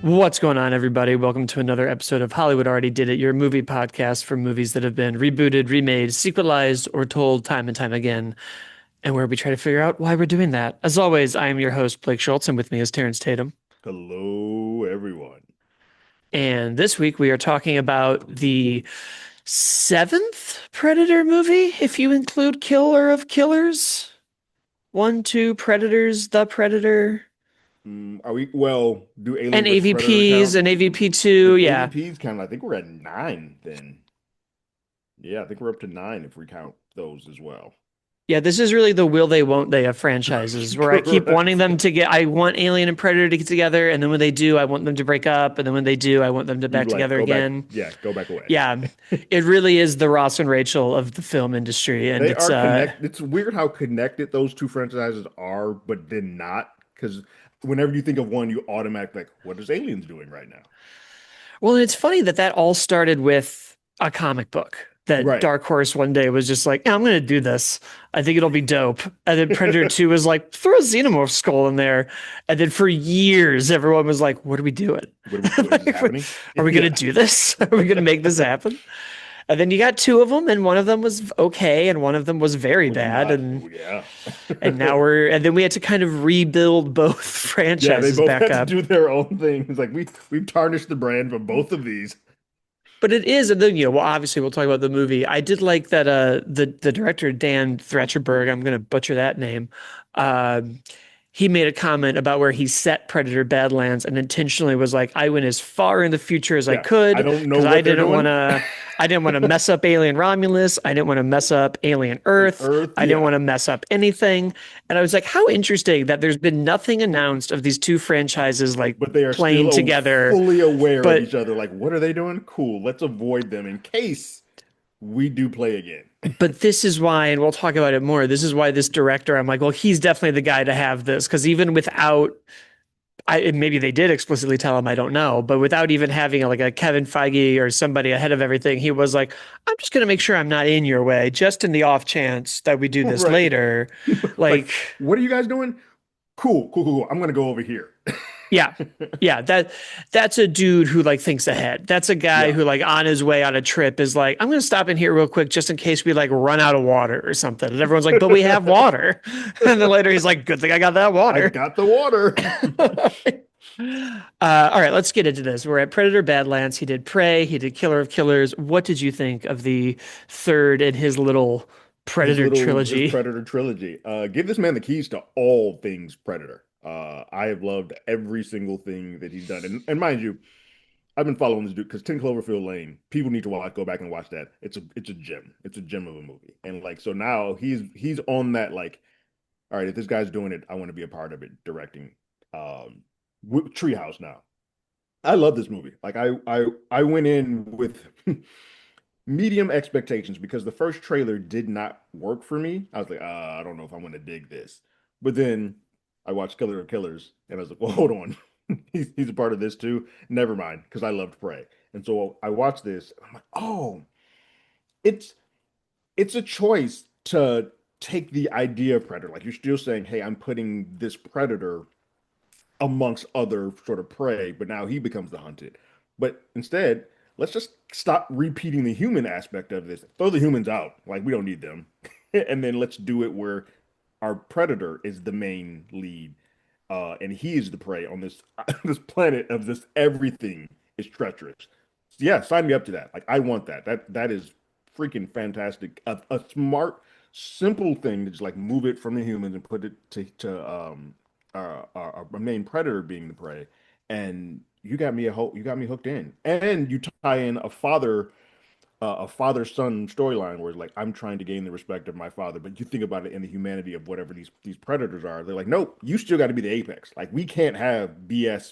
What's going on, everybody? Welcome to another episode of Hollywood Already Did It, your movie podcast for movies that have been rebooted, remade, sequelized, or told time and time again, and where we try to figure out why we're doing that. As always, I am your host, Blake Schultz, and with me is Terrence Tatum. Hello, everyone. And this week we are talking about the seventh Predator movie, if you include Killer of Killers. One, two, Predators, The Predator, Are we, well, do and Alien versus Predator AVPs, count? and AVP2. If Yeah. AVPs count, I think we're at nine then. Yeah, I think we're up to nine if we count those as well. Yeah, this is really the will they won't they of franchises where I keep wanting Correct. them to get, I want Alien and Predator to get together. And then when they do, I want them to break up. And then when they do, I want them to You'd back be like, together go back. again. Yeah, go back away. Yeah, it really is the Ross and Rachel of the film industry. And They it's, are connected. It's weird how connected those two franchises are, but then not. Because whenever you think of one, you automatically like, what is Aliens doing right now? well, it's funny that that all started with a comic book that Right. Dark Horse one day was just like, yeah, I'm going to do this. I think it'll be dope. And then Predator 2 was like, throw a xenomorph skull in there. And then for years, everyone was like, what are we doing? What are we doing? Is this Like, happening? are we going to Yeah. do this? Are we going to make this happen? And then you got two of them, and one of them was okay, and one of them was very Was bad. not. Oh, yeah. And now and then we had to kind of rebuild both Yeah, they franchises both back had to up. do their own thing. It's like we've tarnished the brand for both of these. But it is, and then well, obviously we'll talk about the movie. I did like that the director Dan Trachtenberg, I'm gonna butcher that name. Um he made a comment about where he set Predator Badlands and intentionally was like, I went as far in the future as I Yeah, I could don't know because what they're doing. I didn't want to mess up Alien Romulus. I didn't want to mess up Alien Earth. Earth, I didn't yeah, want to mess up anything. And I was like, how interesting that there's been nothing announced of these two franchises like but they are playing still together. fully aware of each But other. Like, what are they doing? Cool. Let's avoid them in case we do play again. But this is why, and we'll talk about it more. This is why this director, I'm like, well, he's definitely the guy to have this because even without, maybe they did explicitly tell him, I don't know, but without even having like a Kevin Feige or somebody ahead of everything, he was like, I'm just going to make sure I'm not in your way, just in the off chance that we do this Right. later. Like, Like, what are you guys doing? Cool, cool, cool, cool. I'm gonna go over here. yeah. Yeah, that's a dude who like thinks ahead. That's a guy Yeah. who like on his way on a trip is like, I'm gonna stop in here real quick just in case we like run out of water or something. And everyone's like, but we have water. And then later he's like, good thing I got that I water. got the water. All right, let's get into this. We're at Predator Badlands. He did Prey. He did Killer of Killers. What did you think of the third in his little Predator His trilogy? Predator trilogy. Give this man the keys to all things Predator. I have loved every single thing that he's done. And mind you, I've been following this dude because 10 Cloverfield Lane, people need to go back and watch that. It's a gem. It's a gem of a movie. And like so now he's on that like, all right, if this guy's doing it, I want to be a part of it, directing. Treehouse now. I love this movie. Like I went in with medium expectations because the first trailer did not work for me. I was like, I don't know if I want to dig this. But then I watched Killer of Killers and I was like, well, hold on. He's a part of this too. Never mind, because I loved Prey. And so I watched this. I'm like, oh, it's it's a choice to take the idea of Predator. Like you're still saying, hey, I'm putting this Predator amongst other sort of prey, but now he becomes the hunted. But instead, let's just stop repeating the human aspect of this. Throw the humans out. Like we don't need them. And then let's do it where our predator is the main lead. And he is the prey on this this planet of this everything is treacherous. So yeah, sign me up to that. Like I want that. That is freaking fantastic. A smart, simple thing to just like move it from the humans and put it to a main predator being the prey, and you got me hooked in, and you tie in a father son storyline where like I'm trying to gain the respect of my father, but you think about it in the humanity of whatever these predators are. They're like, nope, you still got to be the apex. Like we can't have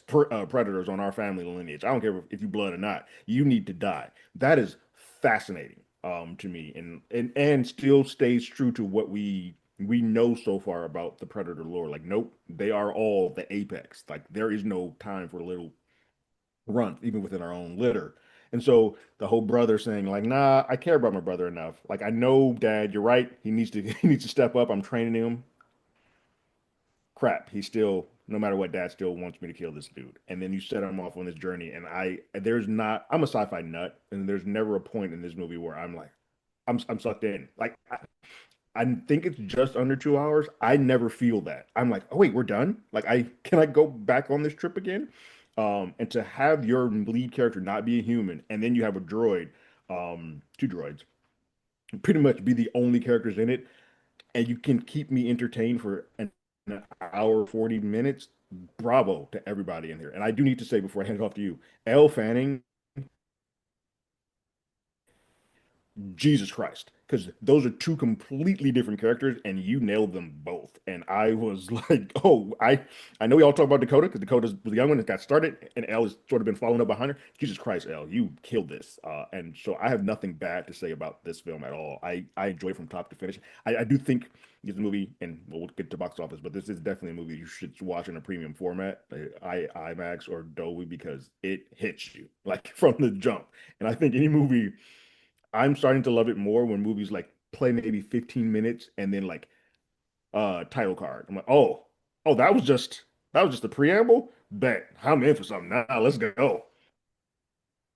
predators on our family lineage. I don't care if you blood or not. You need to die. That is fascinating to me, and still stays true to what we know so far about the predator lore. Like, nope, they are all the apex. Like there is no time for little runt, even within our own litter. And so the whole brother saying, like, nah, I care about my brother enough. Like, I know, Dad, you're right. He needs to he needs to step up. I'm training him. crap, he still, no matter what, dad still wants me to kill this dude. And then you set him off on this journey. And there's not, I'm a sci-fi nut, and there's never a point in this movie where I'm like, I'm sucked in. Like, I think it's just under 2 hours. I never feel that. I'm like, oh wait, we're done. Like, can I go back on this trip again? And to have your lead character not be a human, and then you have a droid, two droids, pretty much be the only characters in it, and you can keep me entertained for an hour, 40 minutes. Bravo to everybody in here. And I do need to say before I hand it off to you, Elle Fanning, Jesus Christ, because those are two completely different characters, and you nailed them both. And I was like, oh, I know we all talk about Dakota because Dakota was the young one that got started, and Elle has sort of been following up behind her. Jesus Christ, Elle, you killed this. And so I have nothing bad to say about this film at all. I enjoy it from top to finish. I do think this movie, and we'll get to box office, but this is definitely a movie you should watch in a premium format, IMAX or Dolby, because it hits you like from the jump. And I think any movie I'm starting to love it more when movies like play maybe 15 minutes and then like title card. I'm like, oh, that was just the preamble. Bet I'm in for something now. Let's go.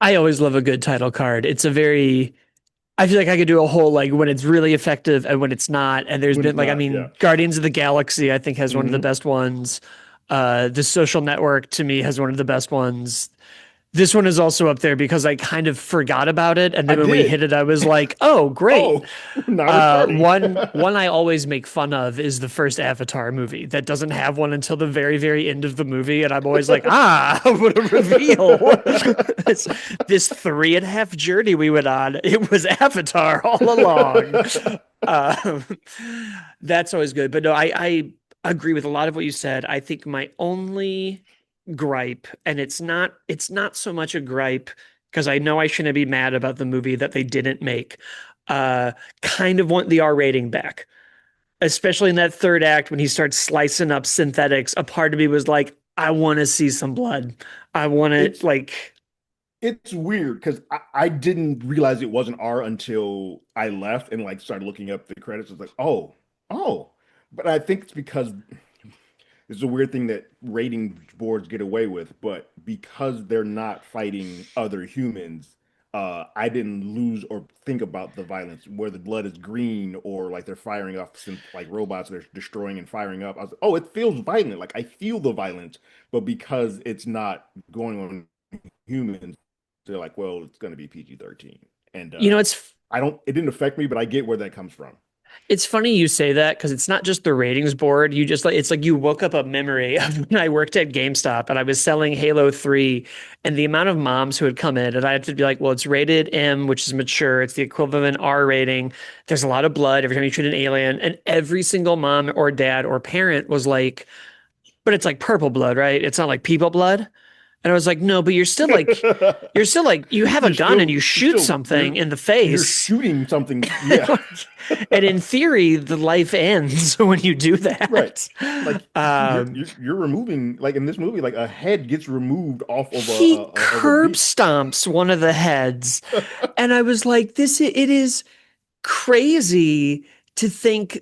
I always love a good title card. It's a very I feel like I could do a whole like when it's really effective and when it's not. And there's When been it's like I not, yeah. mean, Guardians of the Galaxy, I think has one of the Hmm. best ones. The Social Network to me has one of the best ones. This one is also up there because I kind of forgot about it, and I then when we hit did. it, I was like, "Oh, great!" Oh, now we're starting. One I always make fun of is the first Avatar movie that doesn't have one until the very very end of the movie, and I'm always like, "Ah, what a reveal!" this, this 3.5 journey we went on, it was Avatar all along. Um, that's always good, but no, I agree with a lot of what you said. I think my only gripe, and it's not so much a gripe because I know I shouldn't be mad about the movie that they didn't make. Uh, kind of want the R rating back, especially in that third act when he starts slicing up synthetics. A part of me was like, I want to see some blood. I want to It's like, it's weird because I didn't realize it wasn't R until I left and like started looking up the credits. I was like, oh. But I think it's because it's a weird thing that rating boards get away with, but because they're not fighting other humans, I didn't lose or think about the violence where the blood is green or like they're firing off like robots they're destroying and firing up. I was like, oh, it feels violent. Like I feel the violence, but because it's not going on humans, they're like, well, it's going to be PG-13. And you know, it didn't affect me, but I get where that comes from. it's funny you say that because it's not just the ratings board. You just like it's like you woke up a memory of when I worked at GameStop and I was selling Halo 3 and the amount of moms who had come in and I had to be like, well, it's rated M, which is mature. It's the equivalent of an R rating. There's a lot of blood every time you shoot an alien. And every single mom or dad or parent was like, but it's like purple blood, right? It's not like people blood. And I was like, no, but you're still like you have a gun and you You're shoot still something in the you're face. shooting something. Yeah. And in theory, the life ends when you do Right. that. Like you're, Um, you're you're removing like in this movie like a head gets removed off of he a curb beast. stomps one of the heads, and I was like, "This it is crazy to think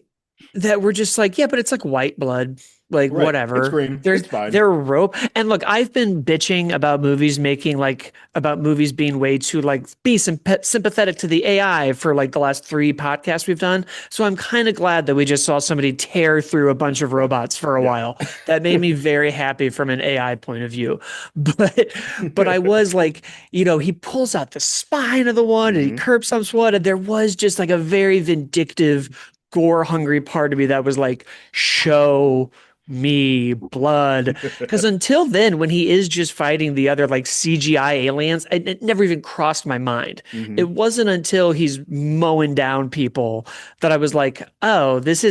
that we're just like, yeah, but it's like white blood, like Right. It's whatever. green. There's It's fine. there are rope and look, I've been bitching about movies making like about movies being way too like be sympathetic to the AI for like the last 3 podcasts we've done. So I'm kind of glad that we just saw somebody tear through a bunch of robots for a Yeah. while. That made me very happy from an AI point of view. But I was like, he pulls out the spine of the one and he Hmm. curb stomps one, and there was just like a very vindictive gore hungry part of me that was like, show me blood. Because until then, when he is just fighting the other like CGI aliens, it never even crossed my mind. It Hmm. wasn't until he's mowing down people that I was like, oh, this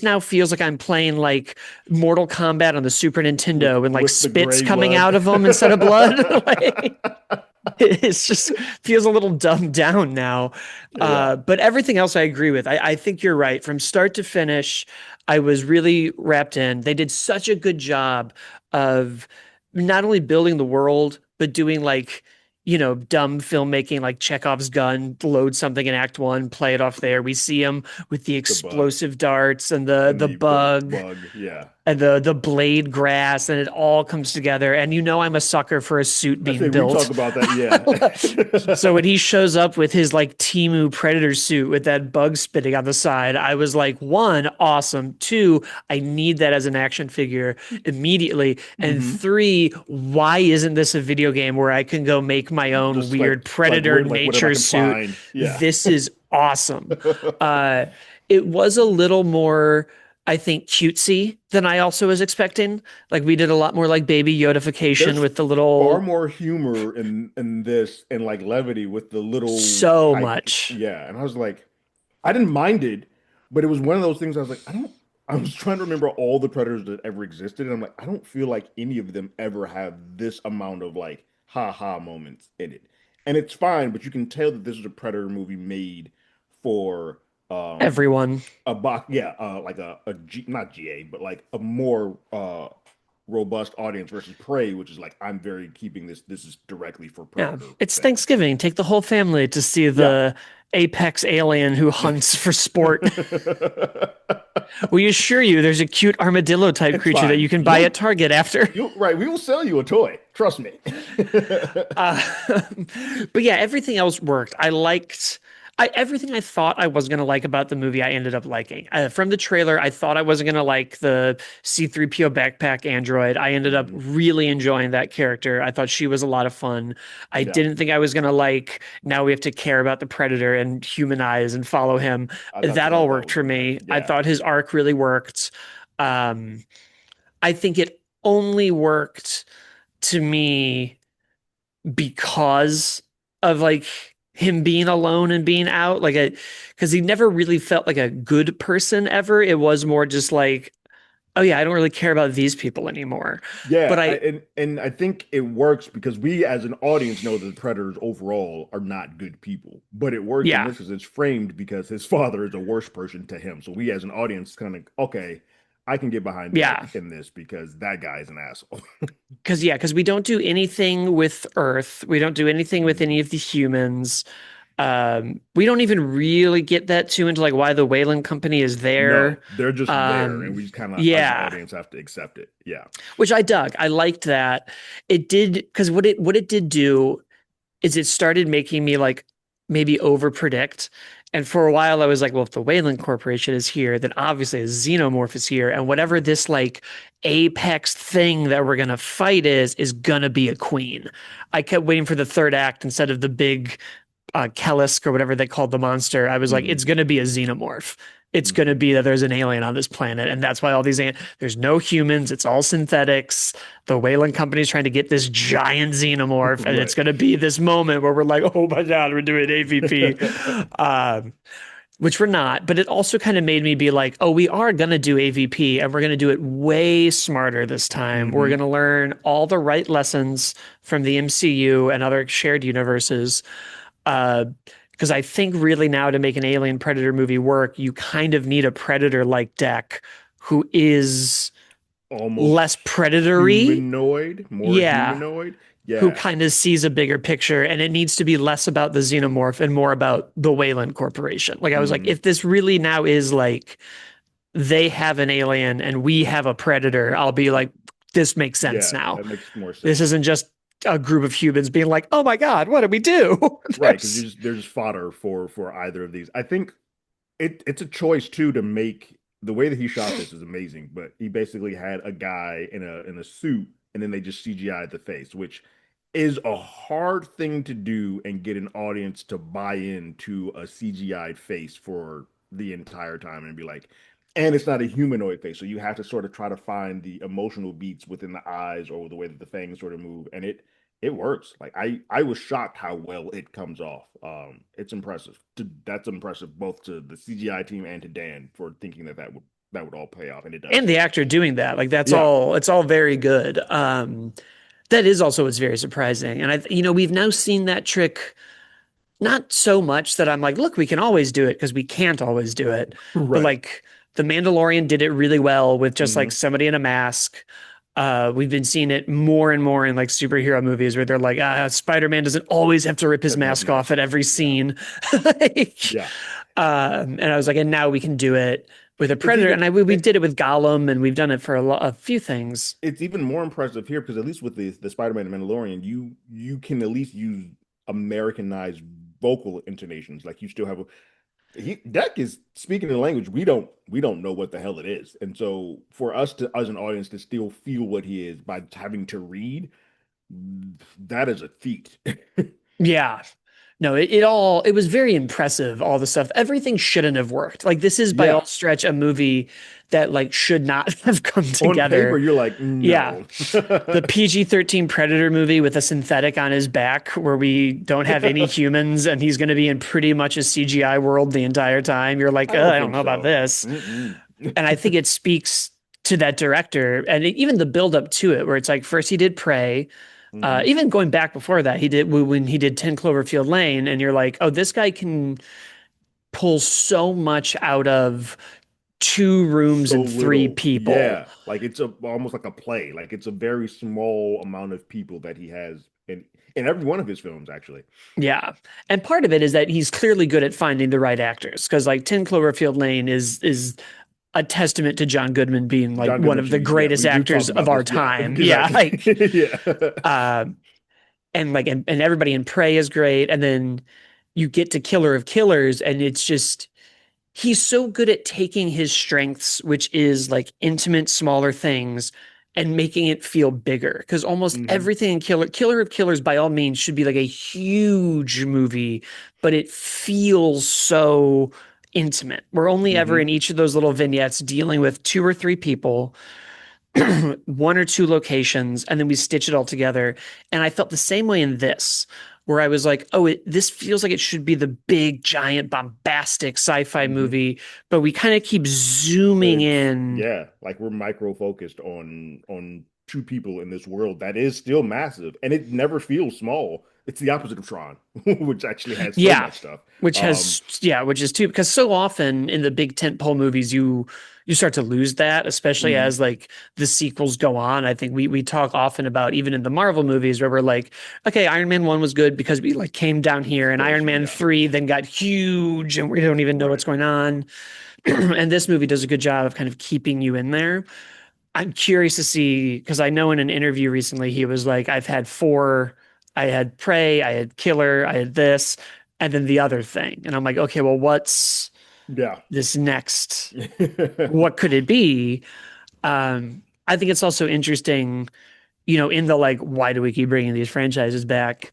now feels like I'm playing like Mortal Kombat on the Super Nintendo and like With the spits gray coming out blood. of him instead of blood. Like, it's just feels a little dumbed down now. Yeah. But everything else I agree with. I think you're right. From start to finish, I was really wrapped in. They did such a good job of not only building the world, but doing like, dumb filmmaking like Chekhov's gun, load something in Act One, play it off there. We see him with the The bug explosive darts and the and the the bug bug. Yeah. and the blade grass, and it all comes together. And you know I'm a sucker for a suit I being say we built. talk about that. Yeah. So when he shows up with his like Timu Predator suit with that bug spitting on the side, I was like, one, awesome. Two, I need that as an action figure immediately. And Hmm. three, why isn't this a video game where I can go make my own Just weird like Predator where like whatever I nature can suit? find. Yeah. This is awesome. Uh, it was a little more, I think, cutesy than I also was expecting. Like we did a lot more like baby Yodification There's with the far little more humor in this and like levity with the little so hike. much. Yeah. And I was like, I didn't mind it, but it was one of those things I was like, I was trying to remember all the Predators that ever existed. And I'm like, I don't feel like any of them ever have this amount of like ha ha moments in it. And it's fine, but you can tell that this is a Predator movie made for um Everyone. a box, yeah, like not GA, but like a more robust audience versus Prey, which is like I'm very keeping this is directly for Yeah. Predator It's fans. Thanksgiving. Take the whole family to see Yeah. the apex alien who hunts for sport. We assure you there's a cute armadillo type It's creature that you fine. can buy at Target after. You'll right. We will sell you a toy. Trust me. Uh, but yeah, everything else worked. I liked everything I thought I was going to like about the movie, I ended up liking. From the trailer, I thought I wasn't going to like the C3PO backpack android. I ended up Mhm. really enjoying that character. I thought she was a lot of fun. I Yeah, didn't think I was going to like, now we have to care about the Predator and humanize and follow him. I That all thought that worked was for okay. me. I Yeah, thought his arc really worked. Um, I think it only worked to me because of like him being alone and being out like a because he never really felt like a good person ever. It was more just like, oh yeah, I don't really care about these people anymore. But yeah, I and I think it works because we as an audience know that the Predators overall are not good people, but it works in yeah, this because it's framed because his father is a worse person to him. So we as an audience kind of okay, I can get behind Dick yeah, in this because that guy is an asshole. because we don't do anything with Earth. We don't do anything with any Mhm. of the humans. We don't even really get that too into like why the Wayland Company is there. No, they're just there, and we just kind of, as an Yeah, audience, have to accept it. Yeah. which I dug. I liked that. It did because what it did do is it started making me like maybe over predict. And for a while, I was like, well, if the Wayland Corporation is here, then obviously a xenomorph is here. And whatever this like apex thing that we're going to fight is going to be a queen. I kept waiting for the third act instead of the big Kellisk or whatever they called the monster. I was like, Hmm. it's going to be a xenomorph. It's going to Hmm. be that there's an alien on this planet, and that's why all these there's no humans. It's all synthetics. The Wayland Company is trying to get this giant xenomorph, and it's Right. going to be this moment where we're like, oh my god, we're doing AVP, um, which we're not. But it also kind of made me be like, oh, we are going to do AVP, and we're going to do it way smarter this time. We're going Hmm. to learn all the right lessons from the MCU and other shared universes uh, because I think really now to make an Alien Predator movie work, you kind of need a Predator like deck who is Almost less predatory. humanoid, more Yeah. humanoid. Who Yeah. kind of sees a bigger picture, and it needs to be less about the xenomorph and more about the Wayland Corporation. Like I was like, Hmm. if this really now is like they have an alien and we have a predator, I'll be like, this makes sense Yeah, now. that makes more This sense. isn't just a group of humans being like, oh my God, what did we do? Right, because There's they're just fodder for either of these. I think it's a choice too to make the way that he shot this is amazing, but he basically had a guy in a suit and then they just CGI'd the face, which is a hard thing to do and get an audience to buy into a CGI'd face for the entire time and be like, and it's not a humanoid face, so you have to sort of try to find the emotional beats within the eyes or the way that the fangs sort of move, and it works. Like I was shocked how well it comes off. It's impressive. That's impressive both to the CGI team and to Dan for thinking that that would all pay off, and it and does. the actor doing that, like that's Yeah. all, it's all very good. That is also what's very surprising. And we've now seen that trick not so much that I'm like, look, we can always do it because we can't always do it. But Right. like the Mandalorian did it really well with just like Hmm. somebody in a mask. We've been seeing it more and more in like superhero movies where they're like, Spider-Man doesn't always have to rip his Doesn't have to mask off mask at off. every Yeah. scene. Like, Yeah. and I was like, and now we can do it. with a It's Predator, even and we did it with Gollum, and we've done it for a few things. it's even more impressive here because at least with the Spider-Man and Mandalorian, you can at least use Americanized vocal intonations. Like you still have Deck is speaking a language we don't know what the hell it is. And so for us to as an audience to still feel what he is by having to read, that is a feat. Yeah. No, it was very impressive, all the stuff. Everything shouldn't have worked. Like this is by all Yeah. stretch a movie that like should not have come On paper, together. you're like, Yeah. no. The PG-13 Predator movie with a synthetic on his back where we don't have any humans and he's going to be in pretty much a CGI world the entire time. You're like, I don't I don't think know about so. this. Mm-mm. And I think it speaks to that director and even the build up to it, where it's like first he did Prey. Hmm. Even going back before that, he did when he did 10 Cloverfield Lane, and you're like, oh, this guy can pull so much out of two rooms So and three little. people. Yeah. Like it's almost like a play. Like it's a very small amount of people that he has in every one of his films, actually. Yeah. And part of it is that he's clearly good at finding the right actors. Because like 10 Cloverfield Lane is a testament to John Goodman being like John one Goodman of the cheese. Yeah, greatest we've actors talked of about our this. Yeah, time. Yeah. exactly. Like Yeah. uh and like and everybody in Prey is great. And then you get to Killer of Killers, and it's just he's so good at taking his strengths, which is like intimate, smaller things, and making it feel bigger. Because almost Hmm. everything in Killer of Killers, by all means, should be like a huge movie, but it feels so intimate. We're only ever in Hmm. each of those little vignettes dealing with two or three people, one or two locations, and then we stitch it all together. And I felt the same way in this, where I was like, oh, this feels like it should be the big, giant, bombastic sci-fi Hmm. movie, but we kind of keep But zooming it's in. yeah, like we're micro focused on two people in this world that is still massive, and it never feels small. It's the opposite of Tron, which actually has so Yeah, much stuff. which Um, has which is too because so often in the big tentpole movies you start to lose that, especially mhm. as like the sequels go on. I think we talk often about even in the Marvel movies where we're like, okay, Iron Man 1 was good because we like came down It's the here, and Iron first, Man yeah, 3 then got huge and we don't even know right. what's going on. And this movie does a good job of kind of keeping you in there. I'm curious to see because I know in an interview recently he was like, I've had four. I had Prey, I had Killer, I had this, and then the other thing. And I'm like, okay, well, what's Yeah. this next? What could it be? I think it's also interesting, in the like, why do we keep bringing these franchises back?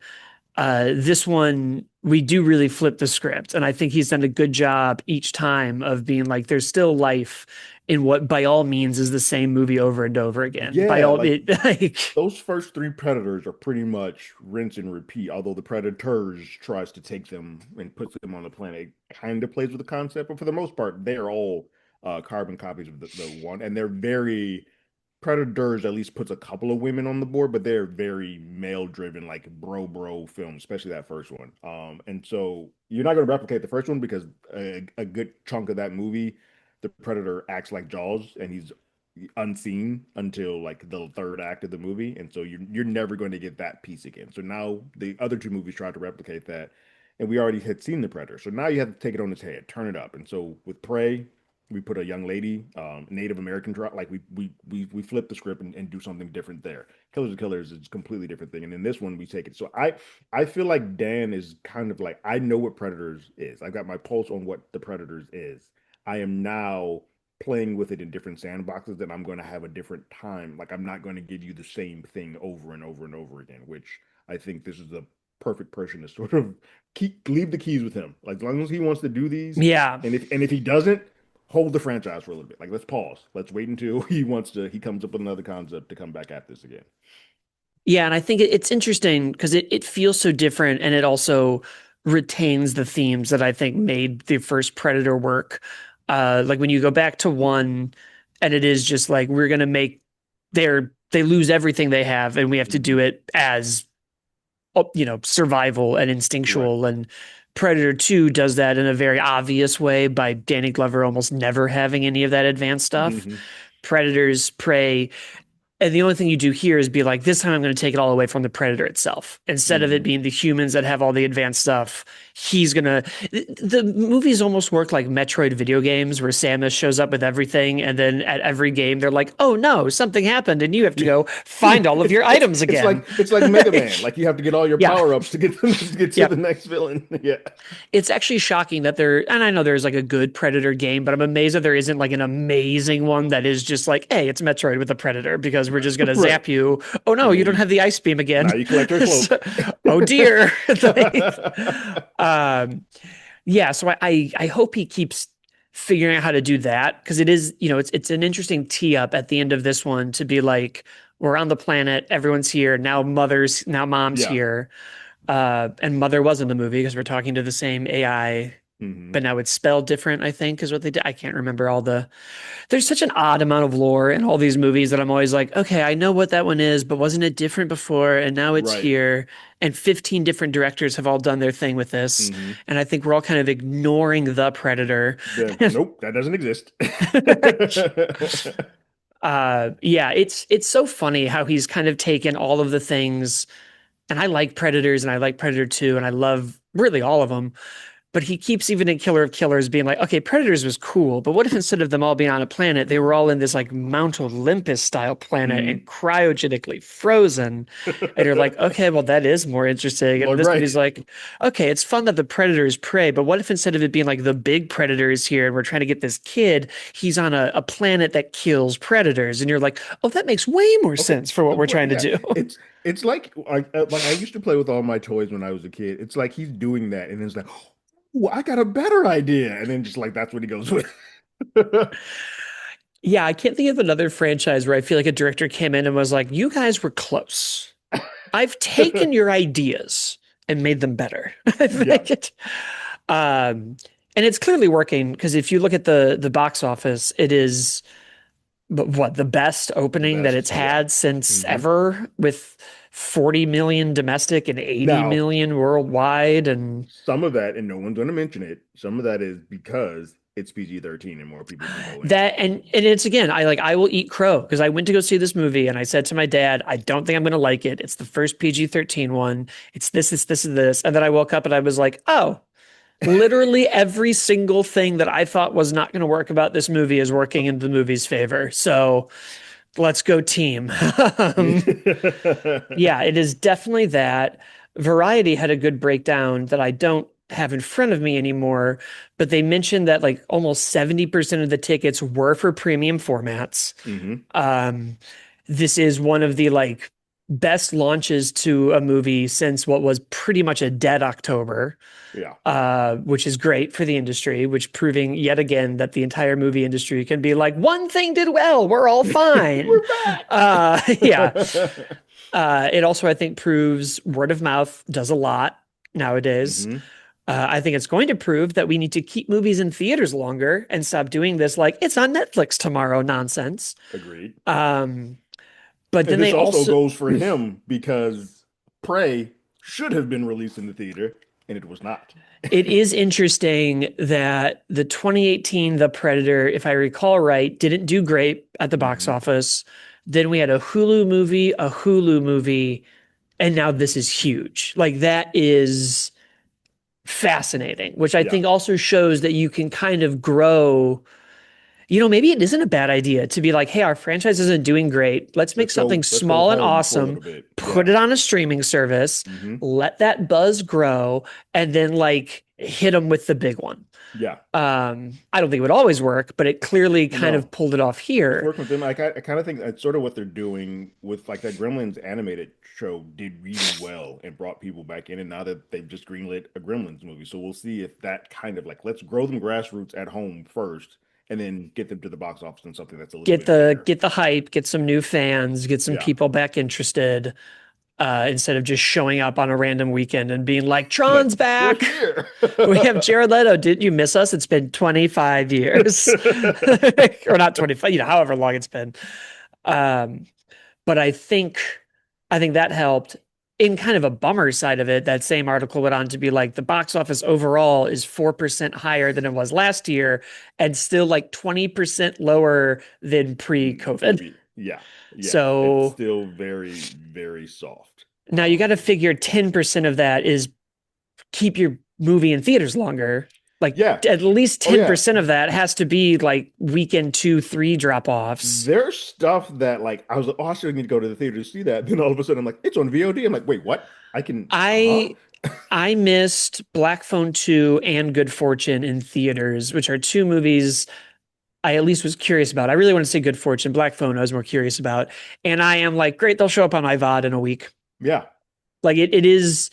This one, we do really flip the script. And I think he's done a good job each time of being like, there's still life in what by all means is the same movie over and over again. By Yeah, all like it like those first three Predators are pretty much rinse and repeat, although the Predators tries to take them and puts them on the planet. It kind of plays with the concept, but for the most part, they're all carbon copies of the one, and they're very Predators at least puts a couple of women on the board, but they're very male driven, like bro films, especially that first one. And so you're not going to replicate the first one because a good chunk of that movie, the Predator acts like Jaws, and he's unseen until like the third act of the movie, and so you're never going to get that piece again. So now the other two movies tried to replicate that, and we already had seen the Predator. So now you have to take it on its head, turn it up. And so with Prey, we put a young lady, Native American, like we flip the script and do something different there. Killers of Killers is a completely different thing, and in this one we take it. So I feel like Dan is kind of like I know what Predators is. I got my pulse on what the Predators is. I am now playing with it in different sandboxes that I'm going to have a different time. Like I'm not going to give you the same thing over and over and over again, which I think this is the perfect person to sort of leave the keys with him. Like as long as he wants to do these, yeah. and if he doesn't, hold the franchise for a little bit. Like let's pause. Let's wait until he comes up with another concept to come back at this again. Yeah, and I think it's interesting because it feels so different and it also retains the themes that I think made the first Predator work. Like when you go back to one and it is just like we're gonna make they lose everything they have and we have to do Hmm. it as survival and Right. instinctual. And Predator 2 does that in a very obvious way by Danny Glover almost never having any of that advanced stuff. Hmm. Predators, Prey, And the only thing you do here is be like, this time I'm going to take it all away from the predator itself. Instead of it Hmm. being the humans that have all the advanced stuff, he's going to. The movies almost work like Metroid video games where Samus shows up with everything. And then at every game, they're like, oh no, something happened. And you have to Yeah. go find all of It's your it's items it's again. like it's like Mega Man. Like you have to get all your Yeah. power-ups to get them to get to the Yep. next villain. Yeah. It's actually shocking that there, and I know there's like a good Predator game, but I'm amazed that there isn't like an amazing one that is just like, hey, it's Metroid with a Predator because we're just gonna Right. zap you. Oh no, And you then don't have the ice beam again. now you collect your cloak. So- oh dear. Like, um, yeah, so I hope he keeps figuring out how to do that because it is, it's an interesting tee up at the end of this one to be like, we're on the planet, everyone's here, now mom's Yeah. here. And Mother was in the movie because we're talking to the same AI, Hmm. but now it's spelled different, I think, is what they did. I can't remember all the. There's such an odd amount of lore in all these movies that I'm always like, okay, I know what that one is, but wasn't it different before? And now it's Right. here. And 15 different directors have all done their thing with this. Hmm. And I think we're all kind of ignoring the Predator. Nope, that doesn't exist. Yeah, it's so funny how he's kind of taken all of the things, and I like Predators and I like Predator 2 and I love really all of them. But he keeps even in Killer of Killers being like, okay, Predators was cool, but what if instead of them all being on a planet, they were all in this like Mount Olympus style planet and Mhm. cryogenically frozen? And you're like, okay, well, that is more interesting. And Lloyd this Wright. movie's like, okay, it's fun that the predators prey, but what if instead of it being like the big predator is here and we're trying to get this kid, he's on a planet that kills predators? And you're like, oh, that makes way more Okay. sense for what we're Well, trying to yeah, do. it's like I used to play with all my toys when I was a kid. It's like he's doing that, and it's like, oh, I got a better idea, and then just like that's what he goes with. Yeah, I can't think of another franchise where I feel like a director came in and was like, you guys were close. I've taken your ideas and made them better. I Yeah. think it, and it's clearly working because if you look at the box office, it is what the best The opening that best. it's Yeah. had since Hmm. ever, with 40 million domestic and 80 Now, million worldwide. And some of that, and no one's going to mention it, some of that is because it's PG-13 and more people can go in. that and it's again, I will eat crow because I went to go see this movie and I said to my dad, I don't think I'm gonna like it. It's the first PG-13 one. It's this and this. And then I woke up and I was like, oh, literally every single thing that I thought was not going to work about this movie is working in the movie's favor. So let's go team. Yeah, it is definitely that. Variety had a good breakdown that I don't have in front of me anymore, but they mentioned that like almost 70% of the tickets were for premium formats. Hmm. Um, this is one of the like best launches to a movie since what was pretty much a dead October, Yeah. which is great for the industry, which proving yet again that the entire movie industry can be like, one thing did well, we're all fine. We're back. Yeah. It also, I think, proves word of mouth does a lot nowadays. Hmm. I think it's going to prove that we need to keep movies in theaters longer and stop doing this like it's on Netflix tomorrow nonsense. Agreed. Um, but And then this they also also, goes for him because Prey should have been released in the theater and it was not. it is interesting that the 2018 The Predator, if I recall right, didn't do great at the box Hmm. office. Then we had a Hulu movie, and now this is huge. Like that is fascinating, which I Yeah. think also shows that you can kind of grow. Maybe it isn't a bad idea to be like, hey, our franchise isn't doing great. Let's make something Let's go small and home for a awesome, little bit. put Yeah. it on a streaming service, Hmm. let that buzz grow, and then like hit them with the big one. Yeah. I don't think it would always work, but it clearly kind of No. pulled it off It's here. working with them. Like I kind of think that's sort of what they're doing with like that Gremlins animated show did really well and brought people back in. And now that they've just greenlit a Gremlins movie, so we'll see if that kind of like let's grow them grassroots at home first, and then get them to the box office and something that's a little Get bit the bigger. get the hype, get some new fans, get some Yeah. people back interested, instead of just showing up on a random weekend and being like, Like Tron's we're back. here. We have Jared Leto. Didn't you miss us? It's been 25 years. Or not 25, however long it's been. Um, but I think that helped. In kind of a bummer side of it, that same article went on to be like the box office overall is 4% higher than it was last year and still like 20% lower than pre-COVID. Yeah, yeah. It's So still very, very soft. now you got to figure 10% of that is keep your movie in theaters longer. Like Yeah. at least Oh yeah. 10% of that has to be like weekend 2, 3 drop offs. There's stuff that like I was like, oh, I still need to go to the theater to see that. Then all of a sudden I'm like, it's on VOD. I'm like, wait, what? I can, huh? I I missed Black Phone 2 and Good Fortune in theaters, which are two movies I at least was curious about. I really want to see Good Fortune. Black Phone I was more curious about. And I am like, great, they'll show up on my VOD in a week. Yeah. Like it is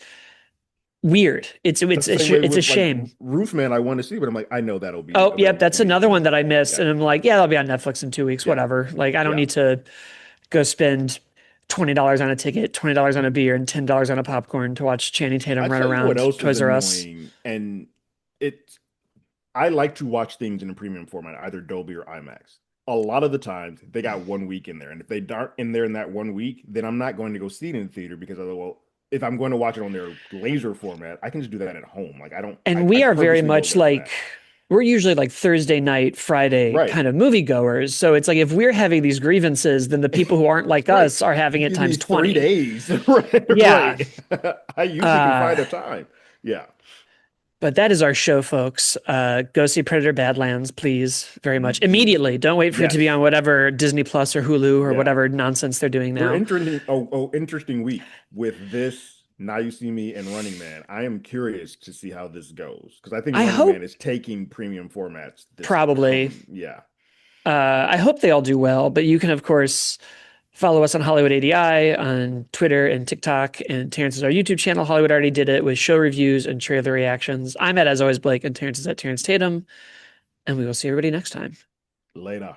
weird. That's the same way It's a with like shame. Roofman I want to see, but I'm like, I know that'll be Oh, yep, available that's for me to another see one on that I demand. missed. Yeah. And I'm like, yeah, that'll be on Netflix in 2 weeks, Yeah. whatever. Like, I don't Yeah. need to go spend $20 on a ticket, $20 on a beer, and $10 on a popcorn to watch Channing I Tatum run tell you what around else is Toys R Us. annoying, and it I like to watch things in a premium format, either Dolby or IMAX. A lot of the times they got 1 week in there, and if they aren't in there in that 1 week, then I'm not going to go see it in the theater because well, if I'm going to watch it on their laser format, I can just do that at home. Like I don't, And I we are very purposely go much there for like, that. we're usually like Thursday night, Friday Right, kind of moviegoers. So it's like if we're having these grievances, then the people who aren't like right. us are having You it give me times three 20. days, right, Yeah. right. I usually can Uh, find a time. Yeah. But that is our show, folks. Go see Predator Badlands, please, very much. Do Immediately. Don't wait for it to be on yes, whatever Disney Plus or Hulu or yeah. whatever nonsense they're doing We're now. entering interesting week with this Now You See Me and Running Man. I am curious to see how this goes because I think I Running Man hope is taking premium formats this probably. come. Yeah, I hope they all do well, but you can, of course, follow us on Hollywood ADI on Twitter and TikTok. And Terrence is our YouTube channel. Hollywood already did it with show reviews and trailer reactions. I'm at, as always, Blake, and Terrence is at Terrence Tatum. And we will see everybody next time. later.